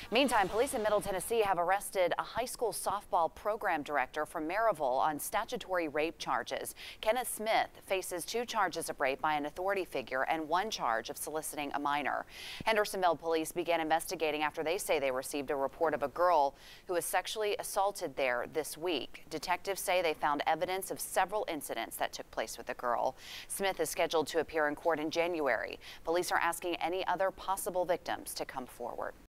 Meantime, police in Middle Tennessee have arrested a high school softball program director from Maryville on statutory rape charges. Kenneth Smith faces 2 charges of rape by an authority figure and 1 charge of soliciting a minor. Hendersonville police began investigating after they say they received a report of a girl who was sexually assaulted there this week. Detectives say they found evidence of several incidents that took place with the girl. Smith is scheduled to appear in court in January. Police are asking any other possible victims to come forward.